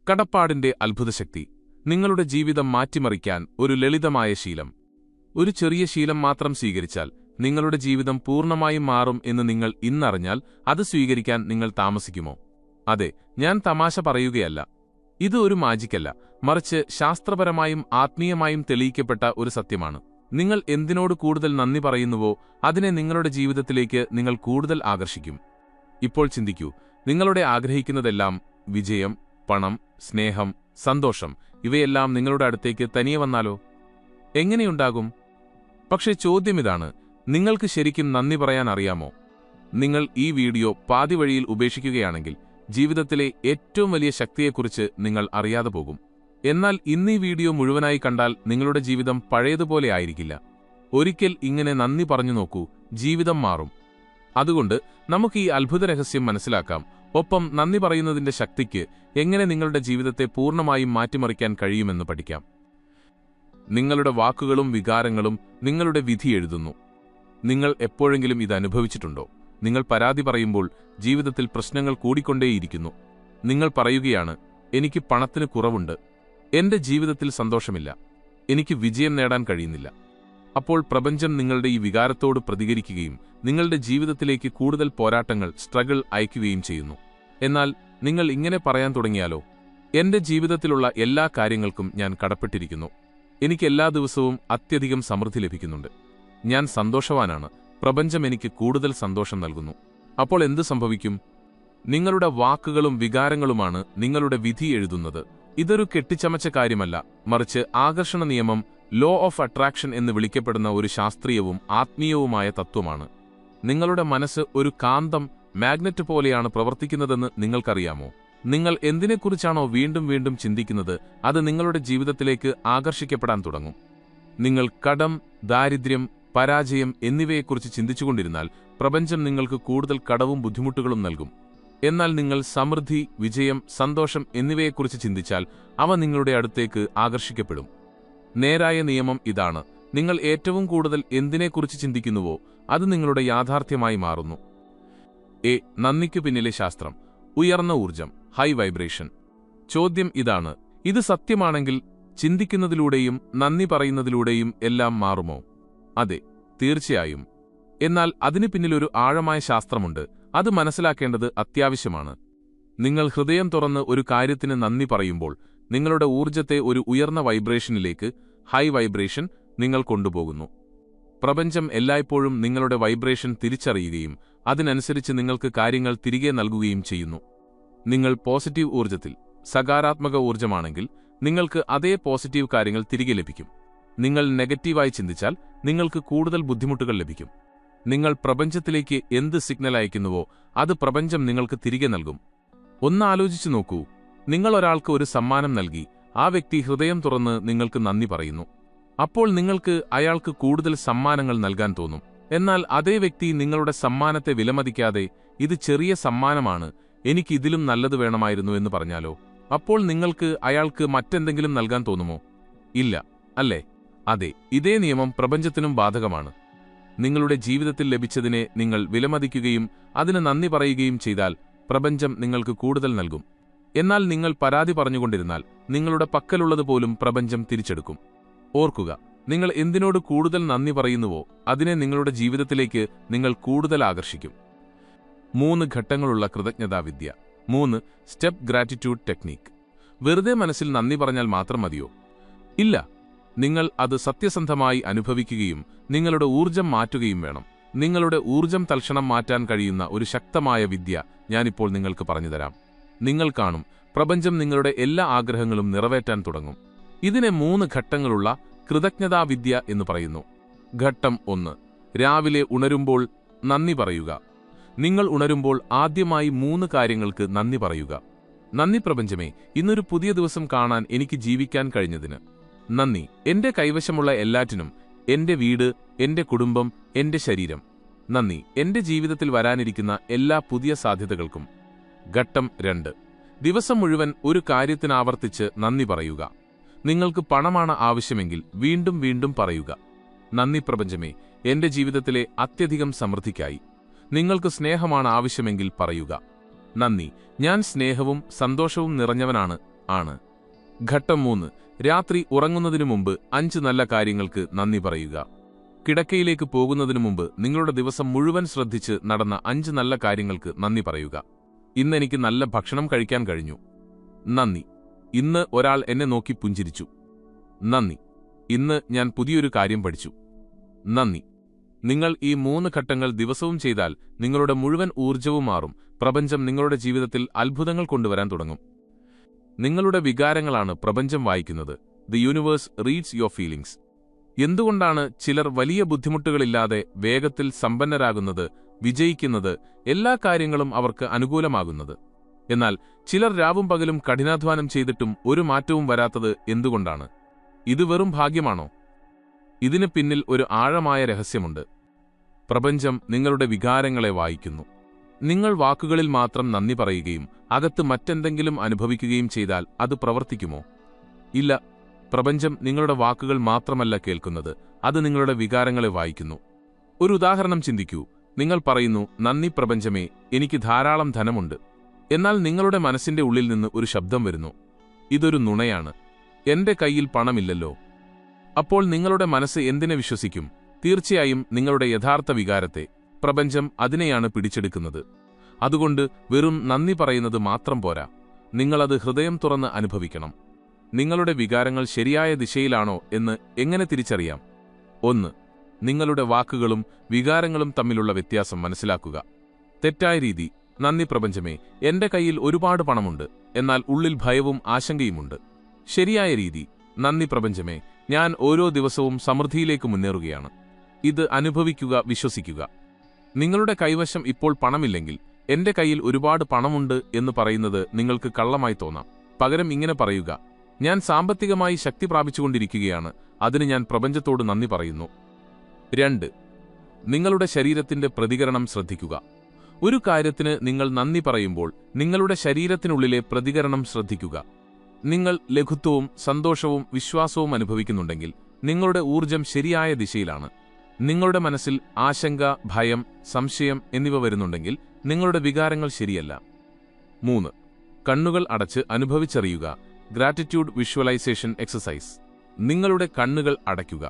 കടപ്പാടിന്റെ അത്ഭുതശക്തി. നിങ്ങളുടെ ജീവിതം മാറ്റിമറിക്കാൻ ഒരു ലളിതമായ ശീലം. ഒരു ചെറിയ ശീലം മാത്രം സ്വീകരിച്ചാൽ നിങ്ങളുടെ ജീവിതം പൂർണ്ണമായും മാറും എന്ന് നിങ്ങൾ ഇന്നറിഞ്ഞാൽ അത് സ്വീകരിക്കാൻ നിങ്ങൾ താമസിക്കുമോ? അതെ, ഞാൻ തമാശ പറയുകയല്ല. ഇത് ഒരു മാജിക്കല്ല, മറിച്ച് ശാസ്ത്രപരമായും ആത്മീയമായും തെളിയിക്കപ്പെട്ട ഒരു സത്യമാണ്. നിങ്ങൾ എന്തിനോട് കൂടുതൽ നന്ദി പറയുന്നുവോ അതിനെ നിങ്ങളുടെ ജീവിതത്തിലേക്ക് നിങ്ങൾ കൂടുതൽ ആകർഷിക്കും. ഇപ്പോൾ ചിന്തിക്കൂ, നിങ്ങളുടെ ആഗ്രഹിക്കുന്നതെല്ലാം, വിജയം, പണം, സ്നേഹം, സന്തോഷം, ഇവയെല്ലാം നിങ്ങളുടെ അടുത്തേക്ക് തനിയെ വന്നാലോ? എങ്ങനെയുണ്ടാകും? പക്ഷേ ചോദ്യമിതാണ്, നിങ്ങൾക്ക് ശരിക്കും നന്ദി പറയാൻ അറിയാമോ? നിങ്ങൾ ഈ വീഡിയോ പാതിവഴിയിൽ ഉപേക്ഷിക്കുകയാണെങ്കിൽ ജീവിതത്തിലെ ഏറ്റവും വലിയ ശക്തിയെക്കുറിച്ച് നിങ്ങൾ അറിയാതെ പോകും. എന്നാൽ ഇന്നീ വീഡിയോ മുഴുവനായി കണ്ടാൽ നിങ്ങളുടെ ജീവിതം പഴയതുപോലെ ആയിരിക്കില്ല. ഒരിക്കൽ ഇങ്ങനെ നന്ദി പറഞ്ഞു നോക്കൂ, ജീവിതം മാറും. അതുകൊണ്ട് നമുക്ക് ഈ അത്ഭുത രഹസ്യം മനസ്സിലാക്കാം. ഒപ്പം നന്ദി പറയുന്നതിന്റെ ശക്തിക്ക് എങ്ങനെ നിങ്ങളുടെ ജീവിതത്തെ പൂർണ്ണമായും മാറ്റിമറിക്കാൻ കഴിയുമെന്ന് പഠിക്കാം. നിങ്ങളുടെ വാക്കുകളും വികാരങ്ങളും നിങ്ങളുടെ വിധി എഴുതുന്നു. നിങ്ങൾ എപ്പോഴെങ്കിലും ഇത് അനുഭവിച്ചിട്ടുണ്ടോ? നിങ്ങൾ പരാതി പറയുമ്പോൾ ജീവിതത്തിൽ പ്രശ്നങ്ങൾ കൂടിക്കൊണ്ടേയിരിക്കുന്നു. നിങ്ങൾ പറയുകയാണ്, എനിക്ക് പണത്തിന് കുറവുണ്ട്, എന്റെ ജീവിതത്തിൽ സന്തോഷമില്ല, എനിക്ക് വിജയം നേടാൻ കഴിയുന്നില്ല. അപ്പോൾ പ്രപഞ്ചം നിങ്ങളുടെ ഈ വികാരത്തോട് പ്രതികരിക്കുകയും നിങ്ങളുടെ ജീവിതത്തിലേക്ക് കൂടുതൽ പോരാട്ടങ്ങൾ, സ്ട്രഗിൾ അയക്കുകയും ചെയ്യുന്നു. എന്നാൽ നിങ്ങൾ ഇങ്ങനെ പറയാൻ തുടങ്ങിയാലോ, എന്റെ ജീവിതത്തിലുള്ള എല്ലാ കാര്യങ്ങൾക്കും ഞാൻ കടപ്പെട്ടിരിക്കുന്നു, എനിക്ക് എല്ലാ ദിവസവും അത്യധികം സമൃദ്ധി ലഭിക്കുന്നുണ്ട്, ഞാൻ സന്തോഷവാനാണ്, പ്രപഞ്ചം എനിക്ക് കൂടുതൽ സന്തോഷം നൽകുന്നു. അപ്പോൾ എന്ത് സംഭവിക്കും? നിങ്ങളുടെ വാക്കുകളും വികാരങ്ങളുമാണ് നിങ്ങളുടെ വിധി എഴുതുന്നത്. ഇതൊരു കെട്ടിച്ചമച്ച കാര്യമല്ല, മറിച്ച് ആകർഷണ നിയമം, ലോ ഓഫ് അട്രാക്ഷൻ എന്ന് വിളിക്കപ്പെടുന്ന ഒരു ശാസ്ത്രീയവും ആത്മീയവുമായ തത്വമാണ്. നിങ്ങളുടെ മനസ്സ് ഒരു കാന്തം, മാഗ്നറ്റ് പോലെയാണ് പ്രവർത്തിക്കുന്നതെന്ന് നിങ്ങൾക്കറിയാമോ? നിങ്ങൾ എന്തിനെക്കുറിച്ചാണോ വീണ്ടും വീണ്ടും ചിന്തിക്കുന്നത് അത് നിങ്ങളുടെ ജീവിതത്തിലേക്ക് ആകർഷിക്കപ്പെടാൻ തുടങ്ങും. നിങ്ങൾ കടം, ദാരിദ്ര്യം, പരാജയം എന്നിവയെക്കുറിച്ച് ചിന്തിച്ചുകൊണ്ടിരുന്നാൽ പ്രപഞ്ചം നിങ്ങൾക്ക് കൂടുതൽ കടവും ബുദ്ധിമുട്ടുകളും നൽകും. എന്നാൽ നിങ്ങൾ സമൃദ്ധി, വിജയം, സന്തോഷം എന്നിവയെക്കുറിച്ച് ചിന്തിച്ചാൽ അവ നിങ്ങളുടെ അടുത്തേക്ക് ആകർഷിക്കപ്പെടും. നേരായ നിയമം ഇതാണ്: നിങ്ങൾ ഏറ്റവും കൂടുതൽ എന്തിനെക്കുറിച്ച് ചിന്തിക്കുന്നുവോ അത് നിങ്ങളുടെ യാഥാർത്ഥ്യമായി മാറുന്നു. നന്ദിക്കു പിന്നിലെ ശാസ്ത്രം. ഉയർന്ന ഊർജം, ഹൈ വൈബ്രേഷൻ. ചോദ്യം ഇതാണ്, ഇത് സത്യമാണെങ്കിൽ ചിന്തിക്കുന്നതിലൂടെയും നന്ദി പറയുന്നതിലൂടെയും എല്ലാം മാറുമോ? അതെ, തീർച്ചയായും. എന്നാൽ അതിനു പിന്നിലൊരു ആഴമായ ശാസ്ത്രമുണ്ട്. അത് മനസ്സിലാക്കേണ്ടത് അത്യാവശ്യമാണ്. നിങ്ങൾ ഹൃദയം തുറന്ന് ഒരു കാര്യത്തിന് നന്ദി പറയുമ്പോൾ നിങ്ങളുടെ ഊർജ്ജത്തെ ഒരു ഉയർന്ന വൈബ്രേഷനിലേക്ക്, ഹൈ വൈബ്രേഷൻ, നിങ്ങൾ കൊണ്ടുപോകുന്നു. പ്രപഞ്ചം എല്ലായ്പ്പോഴും നിങ്ങളുടെ വൈബ്രേഷൻ തിരിച്ചറിയുകയും അതിനനുസരിച്ച് നിങ്ങൾക്ക് കാര്യങ്ങൾ തിരികെ നൽകുകയും ചെയ്യുന്നു. നിങ്ങൾ പോസിറ്റീവ് ഊർജ്ജത്തിൽ, സകാരാത്മക ഊർജ്ജമാണെങ്കിൽ നിങ്ങൾക്ക് അതേ പോസിറ്റീവ് കാര്യങ്ങൾ തിരികെ ലഭിക്കും. നിങ്ങൾ നെഗറ്റീവായി ചിന്തിച്ചാൽ നിങ്ങൾക്ക് കൂടുതൽ ബുദ്ധിമുട്ടുകൾ ലഭിക്കും. നിങ്ങൾ പ്രപഞ്ചത്തിലേക്ക് എന്ത് സിഗ്നൽ അയക്കുന്നുവോ അത് പ്രപഞ്ചം നിങ്ങൾക്ക് തിരികെ നൽകും. ഒന്ന് ആലോചിച്ചു നോക്കൂ, നിങ്ങൾ ഒരാൾക്ക് ഒരു സമ്മാനം നൽകി, ആ വ്യക്തി ഹൃദയം തുറന്ന് നിങ്ങൾക്ക് നന്ദി പറയുന്നു. അപ്പോൾ നിങ്ങൾക്ക് അയാൾക്ക് കൂടുതൽ സമ്മാനങ്ങൾ നൽകാൻ തോന്നും. എന്നാൽ അതേ വ്യക്തി നിങ്ങളുടെ സമ്മാനത്തെ വിലമതിക്കാതെ, ഇത് ചെറിയ സമ്മാനമാണ്, എനിക്ക് ഇതിലും നല്ലത് വേണമായിരുന്നു എന്ന് പറഞ്ഞാലോ? അപ്പോൾ നിങ്ങൾക്ക് അയാൾക്ക് മറ്റെന്തെങ്കിലും നൽകാൻ തോന്നുമോ? ഇല്ല, അല്ലേ? അതെ, ഇതേ നിയമം പ്രപഞ്ചത്തിനും ബാധകമാണ്. നിങ്ങളുടെ ജീവിതത്തിൽ ലഭിച്ചതിനെ നിങ്ങൾ വിലമതിക്കുകയും അതിന് നന്ദി പറയുകയും ചെയ്താൽ പ്രപഞ്ചം നിങ്ങൾക്ക് കൂടുതൽ നൽകും. എന്നാൽ നിങ്ങൾ പരാതി പറഞ്ഞുകൊണ്ടിരുന്നാൽ നിങ്ങളുടെ പക്കലുള്ളതുപോലും പ്രപഞ്ചം തിരിച്ചെടുക്കും. ഓർക്കുക, നിങ്ങൾ എന്തിനോട് കൂടുതൽ നന്ദി പറയുന്നുവോ അതിനെ നിങ്ങളുടെ ജീവിതത്തിലേക്ക് നിങ്ങൾ കൂടുതൽ ആകർഷിക്കും. 3 ഘട്ടങ്ങളുള്ള കൃതജ്ഞതാവിദ്യ. 3 സ്റ്റെപ്പ് ഗ്രാറ്റിറ്റ്യൂഡ് ടെക്നിക്. വെറുതെ മനസ്സിൽ നന്ദി പറഞ്ഞാൽ മാത്രം മതിയോ? ഇല്ല, നിങ്ങൾ അത് സത്യസന്ധമായി അനുഭവിക്കുകയും നിങ്ങളുടെ ഊർജ്ജം മാറ്റുകയും വേണം. നിങ്ങളുടെ ഊർജ്ജം തൽക്ഷണം മാറ്റാൻ കഴിയുന്ന ഒരു ശക്തമായ വിദ്യ ഞാനിപ്പോൾ നിങ്ങൾക്ക് പറഞ്ഞുതരാം. നിങ്ങൾ കാണും, പ്രപഞ്ചം നിങ്ങളുടെ എല്ലാ ആഗ്രഹങ്ങളും നിറവേറ്റാൻ തുടങ്ങും. ഇതിനെ 3 ഘട്ടങ്ങളുള്ള കൃതജ്ഞതാവിദ്യ എന്ന് പറയുന്നു. ഘട്ടം 1: രാവിലെ ഉണരുമ്പോൾ നന്ദി പറയുക. നിങ്ങൾ ഉണരുമ്പോൾ ആദ്യമായി 3 കാര്യങ്ങൾക്ക് നന്ദി പറയുക. നന്ദി പ്രപഞ്ചമേ, ഇന്നൊരു പുതിയ ദിവസം കാണാൻ എനിക്ക് ജീവിക്കാൻ കഴിഞ്ഞതിന് നന്ദി. എന്റെ കൈവശമുള്ള എല്ലാറ്റിനും, എന്റെ വീട്, എന്റെ കുടുംബം, എന്റെ ശരീരം. നന്ദി, എന്റെ ജീവിതത്തിൽ വരാനിരിക്കുന്ന എല്ലാ പുതിയ സാധ്യതകൾക്കും. ഘട്ടം 2: ദിവസം മുഴുവൻ ഒരു കാര്യത്തിനാവർത്തിച്ച് നന്ദി പറയുക. നിങ്ങൾക്ക് പണമാണ് ആവശ്യമെങ്കിൽ വീണ്ടും വീണ്ടും പറയുക, നന്ദി പ്രപഞ്ചമേ, എന്റെ ജീവിതത്തിലെ അത്യധികം സമൃദ്ധിക്കായി. നിങ്ങൾക്ക് സ്നേഹമാണ് ആവശ്യമെങ്കിൽ പറയുക, നന്ദി, ഞാൻ സ്നേഹവും സന്തോഷവും നിറഞ്ഞവനാണ്, ആണ്. ഘട്ടം 3. രാത്രി ഉറങ്ങുന്നതിനു മുമ്പ് 5 നല്ല കാര്യങ്ങൾക്ക് നന്ദി പറയുക. കിടക്കയിലേക്ക് പോകുന്നതിനു മുമ്പ് നിങ്ങളുടെ ദിവസം മുഴുവൻ ശ്രദ്ധിച്ച് നടന്ന 5 നല്ല കാര്യങ്ങൾക്ക് നന്ദി പറയുക. ഇന്ന് എനിക്ക് നല്ല ഭക്ഷണം കഴിക്കാൻ കഴിഞ്ഞു. നന്ദി. ഇന്ന് ഒരാൾ എന്നെ നോക്കി പുഞ്ചിരിച്ചു. നന്ദി. ഇന്ന് ഞാൻ പുതിയൊരു കാര്യം പഠിച്ചു. നന്ദി. നിങ്ങൾ ഈ 3 ഘട്ടങ്ങൾ ദിവസവും ചെയ്താൽ നിങ്ങളുടെ മുഴുവൻ ഊർജ്ജവും മാറും. പ്രപഞ്ചം നിങ്ങളുടെ ജീവിതത്തിൽ അത്ഭുതങ്ങൾ കൊണ്ടുവരാൻ തുടങ്ങും. നിങ്ങളുടെ വികാരങ്ങളാണ് പ്രപഞ്ചം വായിക്കുന്നത്. The universe reads your feelings. എന്തുകൊണ്ടാണ് ചിലർ വലിയ ബുദ്ധിമുട്ടുകളില്ലാതെ വേഗത്തിൽ സമ്പന്നരാകുന്നത്, വിജയിക്കുന്നത്, എല്ലാ കാര്യങ്ങളും അവർക്ക് അനുകൂലമാകുന്നത്? എന്നാൽ ചിലർ രാവും പകലും കഠിനാധ്വാനം ചെയ്തിട്ടും ഒരു മാറ്റവും വരാത്തത് എന്തുകൊണ്ടാണ്? ഇത് വെറും ഭാഗ്യമാണോ? ഇതിന് പിന്നിൽ ഒരു ആഴമായ രഹസ്യമുണ്ട്. പ്രപഞ്ചം നിങ്ങളുടെ വികാരങ്ങളെ വായിക്കുന്നു. നിങ്ങൾ വാക്കുകളിൽ മാത്രം നന്ദി പറയുകയും അകത്ത് മറ്റെന്തെങ്കിലും അനുഭവിക്കുകയും ചെയ്താൽ അത് പ്രവർത്തിക്കുമോ? ഇല്ല. പ്രപഞ്ചം നിങ്ങളുടെ വാക്കുകൾ മാത്രമല്ല കേൾക്കുന്നത്, അത് നിങ്ങളുടെ വികാരങ്ങളെ വായിക്കുന്നു. ഒരു ഉദാഹരണം ചിന്തിക്കൂ. നിങ്ങൾ പറയുന്നു, നന്ദി പ്രപഞ്ചമേ, എനിക്ക് ധാരാളം ധനമുണ്ട്. എന്നാൽ നിങ്ങളുടെ മനസ്സിന്റെ ഉള്ളിൽ നിന്ന് ഒരു ശബ്ദം വരുന്നു, ഇതൊരു നുണയാണ്, എന്റെ കയ്യിൽ പണമില്ലല്ലോ. അപ്പോൾ നിങ്ങളുടെ മനസ്സ് എന്തിനെ വിശ്വസിക്കും? തീർച്ചയായും നിങ്ങളുടെ യഥാർത്ഥ വികാരത്തെ. പ്രപഞ്ചം അതിനെയാണ് പിടിച്ചെടുക്കുന്നത്. അതുകൊണ്ട് വെറും നന്ദി പറയുന്നത് മാത്രം പോരാ, നിങ്ങളത് ഹൃദയം തുറന്ന് അനുഭവിക്കണം. നിങ്ങളുടെ വികാരങ്ങൾ ശരിയായ ദിശയിലാണോ എന്ന് എങ്ങനെ തിരിച്ചറിയാം? 1. നിങ്ങളുടെ വാക്കുകളും വികാരങ്ങളും തമ്മിലുള്ള വ്യത്യാസം മനസ്സിലാക്കുക. തെറ്റായ രീതി: നന്ദി പ്രപഞ്ചമേ, എന്റെ കയ്യിൽ ഒരുപാട് പണമുണ്ട്, എന്നാൽ ഉള്ളിൽ ഭയവും ആശങ്കയുമുണ്ട്. ശരിയായ രീതി: നന്ദി പ്രപഞ്ചമേ, ഞാൻ ഓരോ ദിവസവും സമൃദ്ധിയിലേക്ക് മുന്നേറുകയാണ്. ഇത് അനുഭവിക്കുക, വിശ്വസിക്കുക. നിങ്ങളുടെ കൈവശം ഇപ്പോൾ പണമില്ലെങ്കിൽ, എന്റെ കയ്യിൽ ഒരുപാട് പണമുണ്ട് എന്ന് പറയുന്നത് നിങ്ങൾക്ക് കള്ളമായി തോന്നാം. പകരം ഇങ്ങനെ പറയുക, ഞാൻ സാമ്പത്തികമായി ശക്തി പ്രാപിച്ചുകൊണ്ടിരിക്കുകയാണ്, അതിന് ഞാൻ പ്രപഞ്ചത്തോട് നന്ദി പറയുന്നു. 2. നിങ്ങളുടെ ശരീരത്തിന്റെ പ്രതികരണം ശ്രദ്ധിക്കുക. ഒരു കാര്യത്തിന് നിങ്ങൾ നന്ദി പറയുമ്പോൾ നിങ്ങളുടെ ശരീരത്തിനുള്ളിലെ പ്രതികരണം ശ്രദ്ധിക്കുക. നിങ്ങൾ ലഘുത്വവും സന്തോഷവും വിശ്വാസവും അനുഭവിക്കുന്നുണ്ടെങ്കിൽ നിങ്ങളുടെ ഊർജ്ജം ശരിയായ ദിശയിലാണ്. നിങ്ങളുടെ മനസ്സിൽ ആശങ്ക, ഭയം, സംശയം എന്നിവ വരുന്നുണ്ടെങ്കിൽ നിങ്ങളുടെ വികാരങ്ങൾ ശരിയല്ല. 3. കണ്ണുകൾ അടച്ച് അനുഭവിച്ചറിയുക. Gratitude visualisation exercise. നിങ്ങളുടെ കണ്ണുകൾ അടയ്ക്കുക.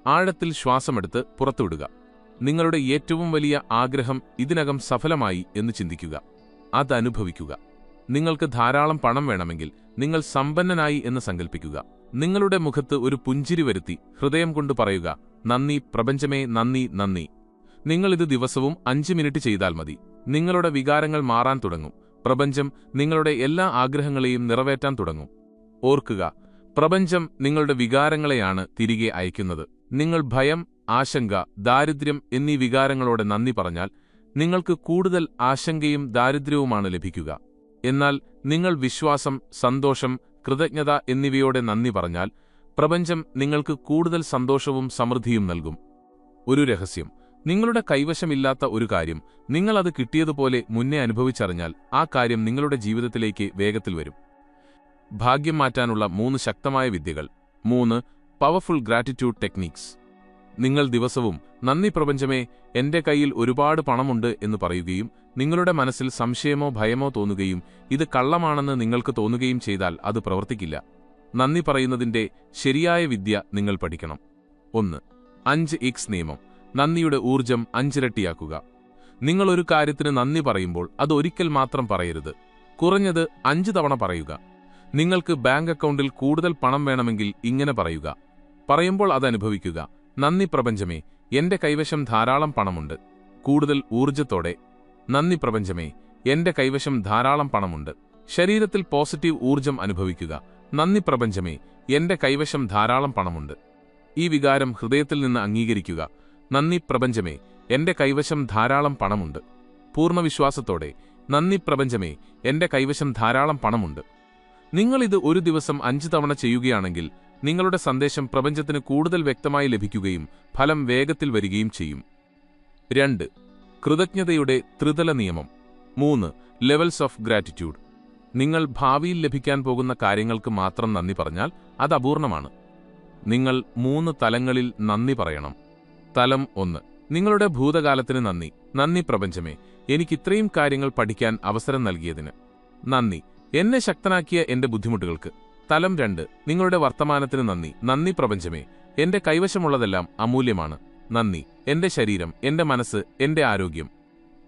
ആഴത്തിൽ ശ്വാസമെടുത്ത് പുറത്തുവിടുക. നിങ്ങളുടെ ഏറ്റവും വലിയ ആഗ്രഹം ഇതിനകം സഫലമായി എന്ന് ചിന്തിക്കുക. അതനുഭവിക്കുക. നിങ്ങൾക്ക് ധാരാളം പണം വേണമെങ്കിൽ നിങ്ങൾ സമ്പന്നനായി എന്ന് സങ്കൽപ്പിക്കുക. നിങ്ങളുടെ മുഖത്ത് ഒരു പുഞ്ചിരി വരുത്തി ഹൃദയം കൊണ്ട് പറയുക, നന്ദി പ്രപഞ്ചമേ, നന്ദി, നന്ദി. നിങ്ങളിത് ദിവസവും 5 മിനിറ്റ് ചെയ്താൽ മതി. നിങ്ങളുടെ വികാരങ്ങൾ മാറാൻ തുടങ്ങും. പ്രപഞ്ചം നിങ്ങളുടെ എല്ലാ ആഗ്രഹങ്ങളെയും നിറവേറ്റാൻ തുടങ്ങും. ഓർക്കുക, പ്രപഞ്ചം നിങ്ങളുടെ വികാരങ്ങളെയാണ് തിരികെ അയക്കുന്നത്. നിങ്ങൾ ഭയം, ആശങ്ക, ദാരിദ്ര്യം എന്നീ വികാരങ്ങളോടെ നന്ദി പറഞ്ഞാൽ നിങ്ങൾക്ക് കൂടുതൽ ആശങ്കയും ദാരിദ്ര്യവുമാണ് ലഭിക്കുക. എന്നാൽ നിങ്ങൾ വിശ്വാസം, സന്തോഷം, കൃതജ്ഞത എന്നിവയോടെ നന്ദി പറഞ്ഞാൽ പ്രപഞ്ചം നിങ്ങൾക്ക് കൂടുതൽ സന്തോഷവും സമൃദ്ധിയും നൽകും. ഒരു രഹസ്യം: നിങ്ങളുടെ കൈവശമില്ലാത്ത ഒരു കാര്യം നിങ്ങളത് കിട്ടിയതുപോലെ മുന്നേ അനുഭവിച്ചറിഞ്ഞാൽ ആ കാര്യം നിങ്ങളുടെ ജീവിതത്തിലേക്ക് വേഗത്തിൽ വരും. ഭാഗ്യം മാറ്റാനുള്ള 3 ശക്തമായ വിദ്യകൾ. 3 പവർഫുൾ ഗ്രാറ്റിറ്റ്യൂഡ് ടെക്നിക്സ്. നിങ്ങൾ ദിവസവും നന്ദി പ്രപഞ്ചമേ, എന്റെ കയ്യിൽ ഒരുപാട് പണമുണ്ട് എന്ന് പറയുകയും നിങ്ങളുടെ മനസ്സിൽ സംശയമോ ഭയമോ തോന്നുകയും ഇത് കള്ളമാണെന്ന് നിങ്ങൾക്ക് തോന്നുകയും ചെയ്താൽ അത് പ്രവർത്തിക്കില്ല. നന്ദി പറയുന്നതിന്റെ ശരിയായ വിദ്യ നിങ്ങൾ പഠിക്കണം. 1. 5x നിയമം. നന്ദിയുടെ ഊർജ്ജം 5 ഇരട്ടിയാക്കുക. നിങ്ങൾ ഒരു കാര്യത്തിന് നന്ദി പറയുമ്പോൾ അത് ഒരിക്കൽ മാത്രം പറയരുത്, കുറഞ്ഞത് 5 തവണ പറയുക. നിങ്ങൾക്ക് ബാങ്ക് അക്കൗണ്ടിൽ കൂടുതൽ പണം വേണമെങ്കിൽ ഇങ്ങനെ പറയുക. പറയുമ്പോൾ അത് അനുഭവിക്കുക. നന്ദി പ്രപഞ്ചമേ, എന്റെ കൈവശം ധാരാളം പണമുണ്ട്. കൂടുതൽ ഊർജ്ജത്തോടെ, നന്ദി പ്രപഞ്ചമേ, എന്റെ കൈവശം ധാരാളം പണമുണ്ട്. ശരീരത്തിൽ പോസിറ്റീവ് ഊർജ്ജം അനുഭവിക്കുക. നന്ദി പ്രപഞ്ചമേ, എന്റെ കൈവശം ധാരാളം പണമുണ്ട്. ഈ വികാരം ഹൃദയത്തിൽ നിന്ന് അംഗീകരിക്കുക. നന്ദി പ്രപഞ്ചമേ, എന്റെ കൈവശം ധാരാളം പണമുണ്ട്. പൂർണ്ണ വിശ്വാസത്തോടെ, നന്ദി പ്രപഞ്ചമേ, എന്റെ കൈവശം ധാരാളം പണമുണ്ട്. നിങ്ങളിത് ഒരു ദിവസം 5 തവണ ചെയ്യുകയാണെങ്കിൽ നിങ്ങളുടെ സന്ദേശം പ്രപഞ്ചത്തിന് കൂടുതൽ വ്യക്തമായി ലഭിക്കുകയും ഫലം വേഗത്തിൽ വരികയും ചെയ്യും. 2. കൃതജ്ഞതയുടെ ത്രിതല നിയമം. 3 ലെവൽസ് ഓഫ് ഗ്രാറ്റിറ്റ്യൂഡ്. നിങ്ങൾ ഭാവിയിൽ ലഭിക്കാൻ പോകുന്ന കാര്യങ്ങൾക്ക് മാത്രം നന്ദി പറഞ്ഞാൽ അത് അപൂർണമാണ്. നിങ്ങൾ 3 തലങ്ങളിൽ നന്ദി പറയണം. തലം 1. നിങ്ങളുടെ ഭൂതകാലത്തിന് നന്ദി. നന്ദി പ്രപഞ്ചമേ, എനിക്ക് ഇത്രയും കാര്യങ്ങൾ പഠിക്കാൻ അവസരം നൽകിയതിന് നന്ദി. എന്നെ ശക്തനാക്കിയ എന്റെ ബുദ്ധിമുട്ടുകൾക്ക്. തലം 2. നിങ്ങളുടെ വർത്തമാനത്തിന് നന്ദി. നന്ദി പ്രപഞ്ചമേ, എന്റെ കൈവശമുള്ളതെല്ലാം അമൂല്യമാണ്. നന്ദി എന്റെ ശരീരം, എന്റെ മനസ്സ്, എന്റെ ആരോഗ്യം.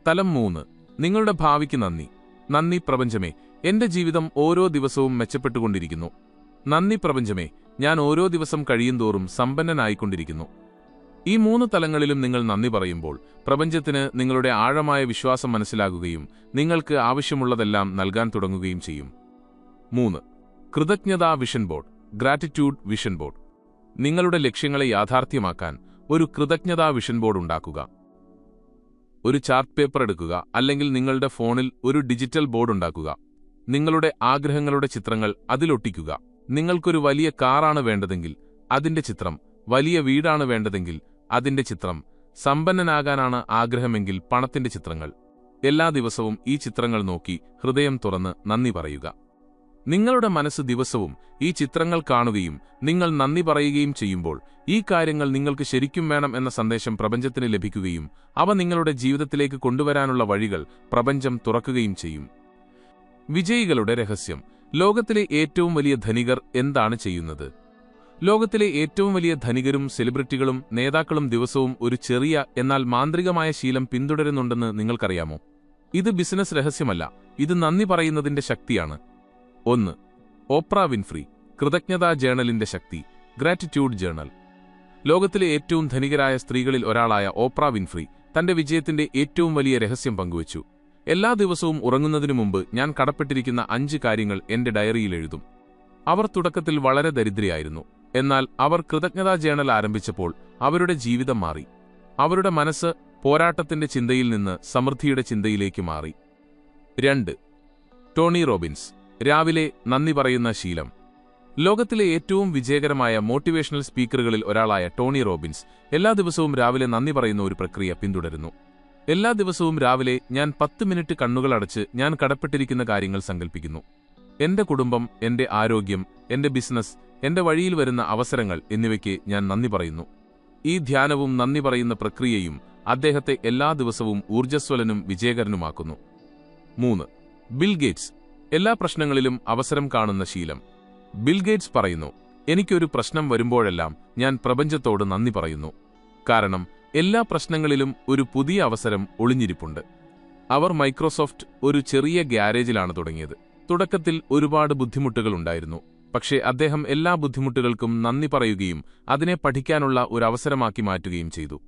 തലം 3. നിങ്ങളുടെ ഭാവിക്ക് നന്ദി. നന്ദി പ്രപഞ്ചമേ, എന്റെ ജീവിതം ഓരോ ദിവസവും മെച്ചപ്പെട്ടുകൊണ്ടിരിക്കുന്നു. നന്ദി പ്രപഞ്ചമേ, ഞാൻ ഓരോ ദിവസം കഴിയുന്തോറും സമ്പന്നനായിക്കൊണ്ടിരിക്കുന്നു. ഈ 3 തലങ്ങളിലും നിങ്ങൾ നന്ദി പറയുമ്പോൾ പ്രപഞ്ചത്തിന് നിങ്ങളുടെ ആഴമായ വിശ്വാസം മനസ്സിലാകുകയും നിങ്ങൾക്ക് ആവശ്യമുള്ളതെല്ലാം നൽകാൻ തുടങ്ങുകയും ചെയ്യും. 3. കൃതജ്ഞതാ vision board. Gratitude vision board. നിങ്ങളുടെ ലക്ഷ്യങ്ങളെ യാഥാർത്ഥ്യമാക്കാൻ ഒരു കൃതജ്ഞതാ വിഷൻ ബോർഡ് ഉണ്ടാക്കുക. ഒരു ചാർട്ട് പേപ്പർ എടുക്കുക, അല്ലെങ്കിൽ നിങ്ങളുടെ ഫോണിൽ ഒരു ഡിജിറ്റൽ ബോർഡ് ഉണ്ടാക്കുക. നിങ്ങളുടെ ആഗ്രഹങ്ങളുടെ ചിത്രങ്ങൾ അതിലൊട്ടിക്കുക. നിങ്ങൾക്കൊരു വലിയ കാറാണ് വേണ്ടതെങ്കിൽ അതിന്റെ ചിത്രം, വലിയ വീടാണ് വേണ്ടതെങ്കിൽ അതിന്റെ ചിത്രം, സമ്പന്നനാകാനാണ് ആഗ്രഹമെങ്കിൽ പണത്തിന്റെ ചിത്രങ്ങൾ. എല്ലാ ദിവസവും ഈ ചിത്രങ്ങൾ നോക്കി ഹൃദയം തുറന്ന് നന്ദി പറയുക. നിങ്ങളുടെ മനസ്സ് ദിവസവും ഈ ചിത്രങ്ങൾ കാണുകയും നിങ്ങൾ നന്ദി പറയുകയും ചെയ്യുമ്പോൾ ഈ കാര്യങ്ങൾ നിങ്ങൾക്ക് ശരിക്കും വേണം എന്ന സന്ദേശം പ്രപഞ്ചത്തിന് ലഭിക്കുകയും അവ നിങ്ങളുടെ ജീവിതത്തിലേക്ക് കൊണ്ടുവരാനുള്ള വഴികൾ പ്രപഞ്ചം തുറക്കുകയും ചെയ്യും. വിജയികളുടെ രഹസ്യം. ലോകത്തിലെ ഏറ്റവും വലിയ ധനികർ എന്താണ് ചെയ്യുന്നത്? ലോകത്തിലെ ഏറ്റവും വലിയ ധനികരും സെലിബ്രിറ്റികളും നേതാക്കളും ദിവസവും ഒരു ചെറിയ എന്നാൽ മാന്ത്രികമായ ശീലം പിന്തുടരുന്നുണ്ടെന്ന് നിങ്ങൾക്കറിയാമോ? ഇത് ബിസിനസ് രഹസ്യമല്ല, ഇത് നന്ദി പറയുന്നതിന്റെ ശക്തിയാണ്. 1. Oprah Winfrey. കൃതജ്ഞതാ ജേണലിന്റെ ശക്തി. Gratitude journal. ലോകത്തിലെ ഏറ്റവും ധനികരായ സ്ത്രീകളിൽ ഒരാളായ ഓപ്ര വിൻഫ്രി തന്റെ വിജയത്തിന്റെ ഏറ്റവും വലിയ രഹസ്യം പങ്കുവച്ചു. എല്ലാ ദിവസവും ഉറങ്ങുന്നതിനു മുമ്പ് ഞാൻ കടപ്പെട്ടിരിക്കുന്ന 5 കാര്യങ്ങൾ എന്റെ ഡയറിയിൽ എഴുതും. അവർ തുടക്കത്തിൽ വളരെ ദരിദ്രയായിരുന്നു. എന്നാൽ അവർ കൃതജ്ഞതാ ജേണൽ ആരംഭിച്ചപ്പോൾ അവരുടെ ജീവിതം മാറി. അവരുടെ മനസ്സ് പോരാട്ടത്തിന്റെ ചിന്തയിൽ നിന്ന് സമൃദ്ധിയുടെ ചിന്തയിലേക്ക് മാറി. 2. Tony Robbins. രാവിലെ നന്ദി പറയുന്ന ശീലം. ലോകത്തിലെ ഏറ്റവും വിജയകരമായ മോട്ടിവേഷണൽ സ്പീക്കറുകളിൽ ഒരാളായ ടോണി റോബിൻസ് എല്ലാ ദിവസവും രാവിലെ നന്ദി പറയുന്ന ഒരു പ്രക്രിയ പിന്തുടരുന്നു. എല്ലാ ദിവസവും രാവിലെ ഞാൻ 10 മിനിറ്റ് കണ്ണുകൾ അടച്ച് ഞാൻ കടപ്പെട്ടിരിക്കുന്ന കാര്യങ്ങൾ സങ്കൽപ്പിക്കുന്നു. എന്റെ കുടുംബം, എന്റെ ആരോഗ്യം, എന്റെ ബിസിനസ്, എന്റെ വഴിയിൽ വരുന്ന അവസരങ്ങൾ എന്നിവയ്ക്ക് ഞാൻ നന്ദി പറയുന്നു. ഈ ധ്യാനവും നന്ദി പറയുന്ന പ്രക്രിയയും അദ്ദേഹത്തെ എല്ലാ ദിവസവും ഊർജ്ജസ്വലനും വിജയകരനുമാക്കുന്നു. 3. Bill Gates. എല്ലാ പ്രശ്നങ്ങളിലും അവസരം കാണുന്ന ശീലം. ബിൽ ഗേറ്റ്സ് പറയുന്നു, എനിക്കൊരു പ്രശ്നം വരുമ്പോഴെല്ലാം ഞാൻ പ്രപഞ്ചത്തോട് നന്ദി പറയുന്നു. കാരണം എല്ലാ പ്രശ്നങ്ങളിലും ഒരു പുതിയ അവസരം ഒളിഞ്ഞിരിപ്പുണ്ട്. അവർ മൈക്രോസോഫ്റ്റ് ഒരു ചെറിയ ഗ്യാരേജിലാണ് തുടങ്ങിയത്. തുടക്കത്തിൽ ഒരുപാട് ബുദ്ധിമുട്ടുകൾ ഉണ്ടായിരുന്നു. പക്ഷേ അദ്ദേഹം എല്ലാ ബുദ്ധിമുട്ടുകൾക്കും നന്ദി പറയുകയും അതിനെ പഠിക്കാനുള്ള ഒരു അവസരമാക്കി മാറ്റുകയും ചെയ്തു.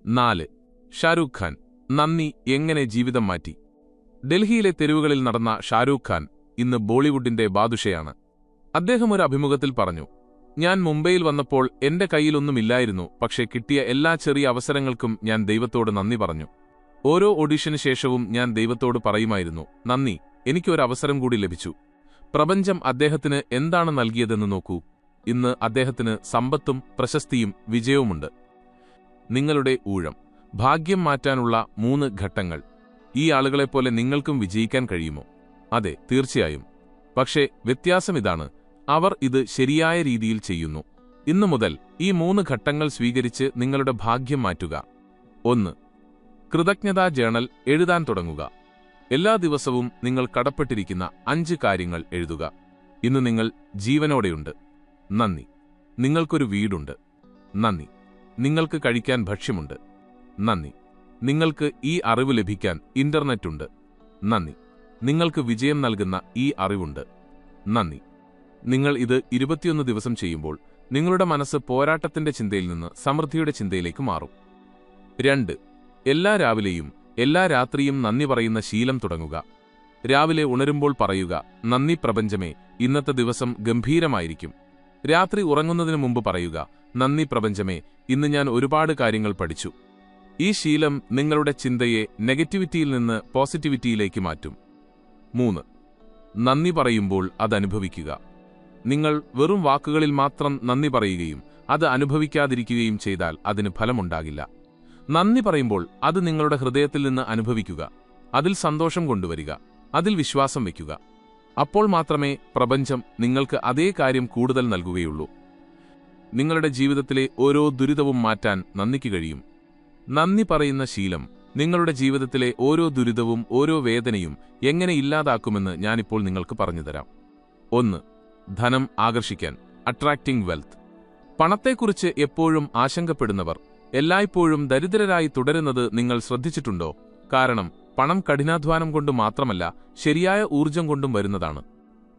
4. ഷാരൂഖ് ഖാൻ. നന്ദി എങ്ങനെ ജീവിതം മാറ്റി. ഡൽഹിയിലെ തെരുവുകളിൽ നടന്ന ഷാരൂഖ് ഖാൻ ഇന്ന് ബോളിവുഡിന്റെ ബാദുഷയാണ്. അദ്ദേഹം ഒരു അഭിമുഖത്തിൽ പറഞ്ഞു, ഞാൻ മുംബൈയിൽ വന്നപ്പോൾ എന്റെ കയ്യിലൊന്നുമില്ലായിരുന്നു, പക്ഷേ കിട്ടിയ എല്ലാ ചെറിയ അവസരങ്ങൾക്കും ഞാൻ ദൈവത്തോട് നന്ദി പറഞ്ഞു. ഓരോ ഓഡിഷന് ശേഷവും ഞാൻ ദൈവത്തോട് പറയുമായിരുന്നു, നന്ദി, എനിക്കൊരു അവസരം കൂടി ലഭിച്ചു. പ്രപഞ്ചം അദ്ദേഹത്തിന് എന്താണ് നൽകിയതെന്ന് നോക്കൂ. ഇന്ന് അദ്ദേഹത്തിന് സമ്പത്തും പ്രശസ്തിയും വിജയവുമുണ്ട്. നിങ്ങളുടെ ഊഴം. ഭാഗ്യം മാറ്റാനുള്ള 3 ഘട്ടങ്ങൾ. ഈ ആളുകളെപ്പോലെ നിങ്ങൾക്കും വിജയിക്കാൻ കഴിയുമോ? അതെ, തീർച്ചയായും. പക്ഷേ വ്യത്യാസം ഇതാണ്, അവർ ഇത് ശരിയായ രീതിയിൽ ചെയ്യുന്നു. ഇന്നു മുതൽ ഈ 3 ഘട്ടങ്ങൾ സ്വീകരിച്ച് നിങ്ങളുടെ ഭാഗ്യം മാറ്റുക. 1. കൃതജ്ഞതാ ജേണൽ എഴുതാൻ തുടങ്ങുക. എല്ലാ ദിവസവും നിങ്ങൾ കടപ്പെട്ടിരിക്കുന്ന 5 കാര്യങ്ങൾ എഴുതുക. ഇന്ന് നിങ്ങൾ ജീവനോടെയുണ്ട്. നന്ദി. നിങ്ങൾക്കൊരു വീടുണ്ട്. നന്ദി. നിങ്ങൾക്ക് കഴിക്കാൻ ഭക്ഷ്യമുണ്ട്. നന്ദി. നിങ്ങൾക്ക് ഈ അറിവ് ലഭിക്കാൻ ഇന്റർനെറ്റുണ്ട്. നന്ദി. നിങ്ങൾക്ക് വിജയം നൽകുന്ന ഈ അറിവുണ്ട്. നന്ദി. നിങ്ങൾ ഇത് 21 ദിവസം ചെയ്യുമ്പോൾ നിങ്ങളുടെ മനസ്സ് പോരാട്ടത്തിന്റെ ചിന്തയിൽ നിന്ന് സമൃദ്ധിയുടെ ചിന്തയിലേക്ക് മാറും. 2. എല്ലാ രാവിലെയും എല്ലാ രാത്രിയും നന്ദി പറയുന്ന ശീലം തുടങ്ങുക. രാവിലെ ഉണരുമ്പോൾ പറയുക, നന്ദി പ്രപഞ്ചമേ, ഇന്നത്തെ ദിവസം ഗംഭീരമായിരിക്കും. രാത്രി ഉറങ്ങുന്നതിനു മുമ്പ് പറയുക, നന്ദി പ്രപഞ്ചമേ, ഇന്ന് ഞാൻ ഒരുപാട് കാര്യങ്ങൾ പഠിച്ചു. ഈ ശീലം നിങ്ങളുടെ ചിന്തയെ നെഗറ്റിവിറ്റിയിൽ നിന്ന് പോസിറ്റിവിറ്റിയിലേക്ക് മാറ്റും. 3. നന്ദി പറയുമ്പോൾ അതനുഭവിക്കുക. നിങ്ങൾ വെറും വാക്കുകളിൽ മാത്രം നന്ദി പറയുകയും അത് അനുഭവിക്കാതിരിക്കുകയും ചെയ്താൽ അതിന് ഫലമുണ്ടാകില്ല. നന്ദി പറയുമ്പോൾ അത് നിങ്ങളുടെ ഹൃദയത്തിൽ നിന്ന് അനുഭവിക്കുക. അതിൽ സന്തോഷം കൊണ്ടുവരിക. അതിൽ വിശ്വാസം വയ്ക്കുക. അപ്പോൾ മാത്രമേ പ്രപഞ്ചം നിങ്ങൾക്ക് അതേ കാര്യം കൂടുതൽ നൽകുകയുള്ളൂ. നിങ്ങളുടെ ജീവിതത്തിലെ ഓരോ ദുരിതവും മാറ്റാൻ നന്ദിക്ക് കഴിയും. നന്ദി പറയുന്ന ശീലം നിങ്ങളുടെ ജീവിതത്തിലെ ഓരോ ദുരിതവും ഓരോ വേദനയും എങ്ങനെ ഇല്ലാതാക്കുമെന്ന് ഞാനിപ്പോൾ നിങ്ങൾക്ക് പറഞ്ഞുതരാം. 1. ധനം ആകർഷിക്കാൻ, അട്രാക്റ്റിംഗ് വെൽത്ത്. പണത്തെക്കുറിച്ച് എപ്പോഴും ആശങ്കപ്പെടുന്നവർ എല്ലായ്പ്പോഴും ദരിദ്രരായി തുടരുന്നത് നിങ്ങൾ ശ്രദ്ധിച്ചിട്ടുണ്ടോ? കാരണം പണം കഠിനാധ്വാനം കൊണ്ട് മാത്രമല്ല, ശരിയായ ഊർജം കൊണ്ടും വരുന്നതാണ്.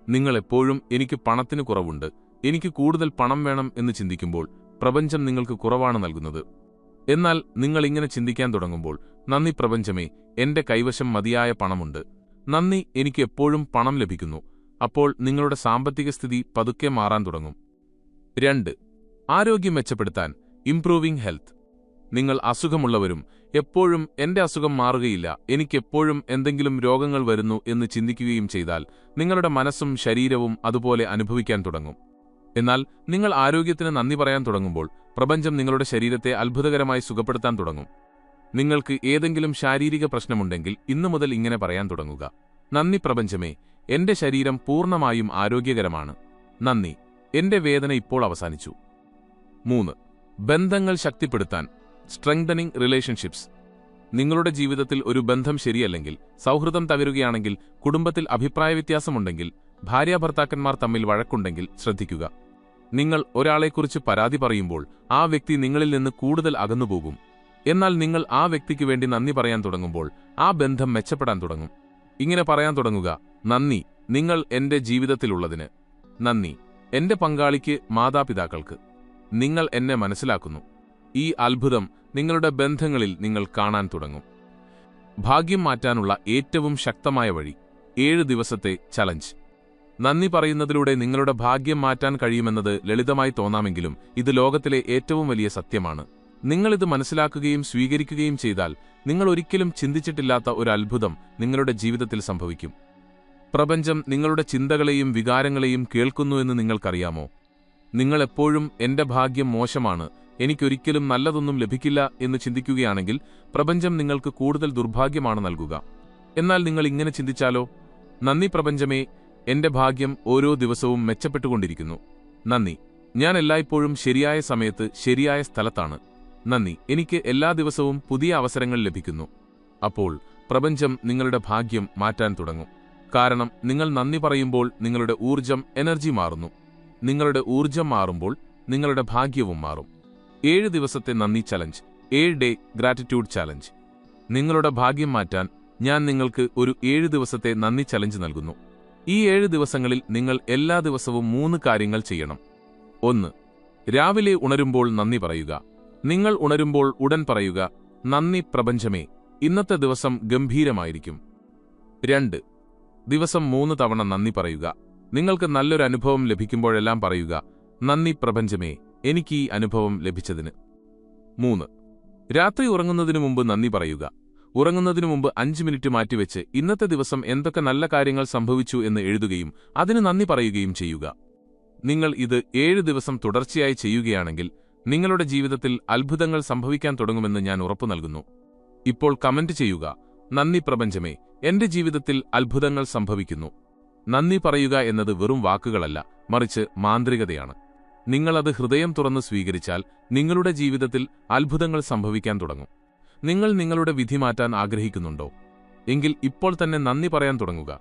നിങ്ങൾ എപ്പോഴും എനിക്ക് പണത്തിന് കുറവുണ്ട്, എനിക്ക് കൂടുതൽ പണം വേണം എന്ന് ചിന്തിക്കുമ്പോൾ പ്രപഞ്ചം നിങ്ങൾക്ക് കുറവാണ് നൽകുന്നത്. എന്നാൽ നിങ്ങൾ ഇങ്ങനെ ചിന്തിക്കാൻ തുടങ്ങുമ്പോൾ, നന്ദി പ്രപഞ്ചമേ, എന്റെ കൈവശം മതിയായ പണമുണ്ട്, നന്ദി, എനിക്ക് എപ്പോഴും പണം ലഭിക്കുന്നു, അപ്പോൾ നിങ്ങളുടെ സാമ്പത്തിക സ്ഥിതി പതുക്കെ മാറാൻ തുടങ്ങും. 2. ആരോഗ്യം മെച്ചപ്പെടുത്താൻ, ഇംപ്രൂവിംഗ് ഹെൽത്ത്. നിങ്ങൾ അസുഖമുള്ളവരും എപ്പോഴും എന്റെ അസുഖം മാറുകയില്ല, എനിക്കെപ്പോഴും എന്തെങ്കിലും രോഗങ്ങൾ വരുന്നു എന്ന് ചിന്തിക്കുകയും ചെയ്താൽ നിങ്ങളുടെ മനസ്സും ശരീരവും അതുപോലെ അനുഭവിക്കാൻ തുടങ്ങും. എന്നാൽ നിങ്ങൾ ആരോഗ്യത്തിന് നന്ദി പറയാൻ തുടങ്ങുമ്പോൾ പ്രപഞ്ചം നിങ്ങളുടെ ശരീരത്തെ അത്ഭുതകരമായി സുഖപ്പെടുത്താൻ തുടങ്ങും. നിങ്ങൾക്ക് ഏതെങ്കിലും ശാരീരിക പ്രശ്നമുണ്ടെങ്കിൽ ഇന്നു മുതൽ ഇങ്ങനെ പറയാൻ തുടങ്ങുക: നന്ദി പ്രപഞ്ചമേ, എന്റെ ശരീരം പൂർണ്ണമായും ആരോഗ്യകരമാണ്, നന്ദി, എന്റെ വേദന ഇപ്പോൾ അവസാനിച്ചു. 3. ബന്ധങ്ങൾ ശക്തിപ്പെടുത്താൻ, സ്ട്രെങ്തനിങ് റിലേഷൻഷിപ്സ്. നിങ്ങളുടെ ജീവിതത്തിൽ ഒരു ബന്ധം ശരിയല്ലെങ്കിൽ, സൗഹൃദം തകരുകയാണെങ്കിൽ, കുടുംബത്തിൽ അഭിപ്രായവ്യത്യാസമുണ്ടെങ്കിൽ, ഭാര്യാഭർത്താക്കന്മാർ തമ്മിൽ വഴക്കുണ്ടെങ്കിൽ ശ്രദ്ധിക്കുക. നിങ്ങൾ ഒരാളെക്കുറിച്ച് പരാതി പറയുമ്പോൾ ആ വ്യക്തി നിങ്ങളിൽ നിന്ന് കൂടുതൽ അകന്നുപോകും. എന്നാൽ നിങ്ങൾ ആ വ്യക്തിക്ക് വേണ്ടി നന്ദി പറയാൻ തുടങ്ങുമ്പോൾ ആ ബന്ധം മെച്ചപ്പെടാൻ തുടങ്ങും. ഇങ്ങനെ പറയാൻ തുടങ്ങുക: നന്ദി, നിങ്ങൾ എന്റെ ജീവിതത്തിലുള്ളതിന്, നന്ദി, എന്റെ പങ്കാളിക്ക്, മാതാപിതാക്കൾക്ക്, നിങ്ങൾ എന്നെ മനസ്സിലാക്കുന്നു. ഈ അത്ഭുതം നിങ്ങളുടെ ബന്ധങ്ങളിൽ നിങ്ങൾ കാണാൻ തുടങ്ങും. ഭാഗ്യം മാറ്റാനുള്ള ഏറ്റവും ശക്തമായ വഴി, 7 ദിവസത്തെ ചലഞ്ച്. നന്ദി പറയുന്നതിലൂടെ നിങ്ങളുടെ ഭാഗ്യം മാറ്റാൻ കഴിയുമെന്നത് ലളിതമായി തോന്നാമെങ്കിലും ഇത് ലോകത്തിലെ ഏറ്റവും വലിയ സത്യമാണ്. നിങ്ങളിത് മനസ്സിലാക്കുകയും സ്വീകരിക്കുകയും ചെയ്താൽ നിങ്ങൾ ഒരിക്കലും ചിന്തിച്ചിട്ടില്ലാത്ത ഒരു അത്ഭുതം നിങ്ങളുടെ ജീവിതത്തിൽ സംഭവിക്കും. പ്രപഞ്ചം നിങ്ങളുടെ ചിന്തകളെയും വികാരങ്ങളെയും കേൾക്കുന്നുവെന്ന് നിങ്ങൾക്കറിയാമോ? നിങ്ങൾ എപ്പോഴും എന്റെ ഭാഗ്യം മോശമാണ്, എനിക്കൊരിക്കലും നല്ലതൊന്നും ലഭിക്കില്ല എന്ന് ചിന്തിക്കുകയാണെങ്കിൽ പ്രപഞ്ചം നിങ്ങൾക്ക് കൂടുതൽ ദുർഭാഗ്യമാണ് നൽകുക. എന്നാൽ നിങ്ങൾ ഇങ്ങനെ ചിന്തിച്ചാലോ: നന്ദി പ്രപഞ്ചമേ, എന്റെ ഭാഗ്യം ഓരോ ദിവസവും മെച്ചപ്പെട്ടുകൊണ്ടിരിക്കുന്നു, നന്ദി, ഞാൻ എല്ലായ്പ്പോഴും ശരിയായ സമയത്ത് ശരിയായ സ്ഥലത്താണ്, നന്ദി, എനിക്ക് എല്ലാ ദിവസവും പുതിയ അവസരങ്ങൾ ലഭിക്കുന്നു. അപ്പോൾ പ്രപഞ്ചം നിങ്ങളുടെ ഭാഗ്യം മാറ്റാൻ തുടങ്ങും. കാരണം നിങ്ങൾ നന്ദി പറയുമ്പോൾ നിങ്ങളുടെ ഊർജം, എനർജി മാറുന്നു. നിങ്ങളുടെ ഊർജം മാറുമ്പോൾ നിങ്ങളുടെ ഭാഗ്യവും മാറും. 7 ദിവസത്തെ നന്ദി ചലഞ്ച്, 7 ഡേ ഗ്രാറ്റിറ്റ്യൂഡ് ചലഞ്ച്. നിങ്ങളുടെ ഭാഗ്യം മാറ്റാൻ ഞാൻ നിങ്ങൾക്ക് ഒരു 7 ദിവസത്തെ നന്ദി ചലഞ്ച് നൽകുന്നു. ഈ 7 ദിവസങ്ങളിൽ നിങ്ങൾ എല്ലാ ദിവസവും 3 കാര്യങ്ങൾ ചെയ്യണം. 1. രാവിലെ ഉണരുമ്പോൾ നന്ദി പറയുക. നിങ്ങൾ ഉണരുമ്പോൾ ഉടൻ പറയുക: നന്ദി പ്രപഞ്ചമേ, ഇന്നത്തെ ദിവസം ഗംഭീരമായിരിക്കും. 2. ദിവസം 3 തവണ നന്ദി പറയുക. നിങ്ങൾക്ക് നല്ലൊരു അനുഭവം ലഭിക്കുമ്പോഴെല്ലാം പറയുക: നന്ദി പ്രപഞ്ചമേ, എനിക്ക് ഈ അനുഭവം ലഭിച്ചതിന്. 3. രാത്രി ഉറങ്ങുന്നതിനു മുമ്പ് നന്ദി പറയുക. ഉറങ്ങുന്നതിനു മുമ്പ് 5 മിനിറ്റ് മാറ്റിവെച്ച് ഇന്നത്തെ ദിവസം എന്തൊക്കെ നല്ല കാര്യങ്ങൾ സംഭവിച്ചു എന്ന് എഴുതുകയും അതിന് നന്ദി പറയുകയും ചെയ്യുക. നിങ്ങൾ ഇത് 7 ദിവസം തുടർച്ചയായി ചെയ്യുകയാണെങ്കിൽ നിങ്ങളുടെ ജീവിതത്തിൽ അത്ഭുതങ്ങൾ സംഭവിക്കാൻ തുടങ്ങുമെന്ന് ഞാൻ ഉറപ്പു നൽകുന്നു. ഇപ്പോൾ കമന്റ് ചെയ്യുക: നന്ദി പ്രപഞ്ചമേ, എന്റെ ജീവിതത്തിൽ അത്ഭുതങ്ങൾ സംഭവിക്കുന്നു. നന്ദി പറയുക എന്നത് വെറും വാക്കുകളല്ല, മറിച്ച് മാന്ത്രികതയാണ്. നിങ്ങളത് ഹൃദയം തുറന്ന് സ്വീകരിച്ചാൽ നിങ്ങളുടെ ജീവിതത്തിൽ അത്ഭുതങ്ങൾ സംഭവിക്കാൻ തുടങ്ങും. നിങ്ങൾ നിങ്ങളുടെ വിധി മാറ്റാൻ ആഗ്രഹിക്കുന്നുണ്ടോ? എങ്കിൽ ഇപ്പോൾ തന്നെ നന്ദി പറയാൻ തുടങ്ങുക.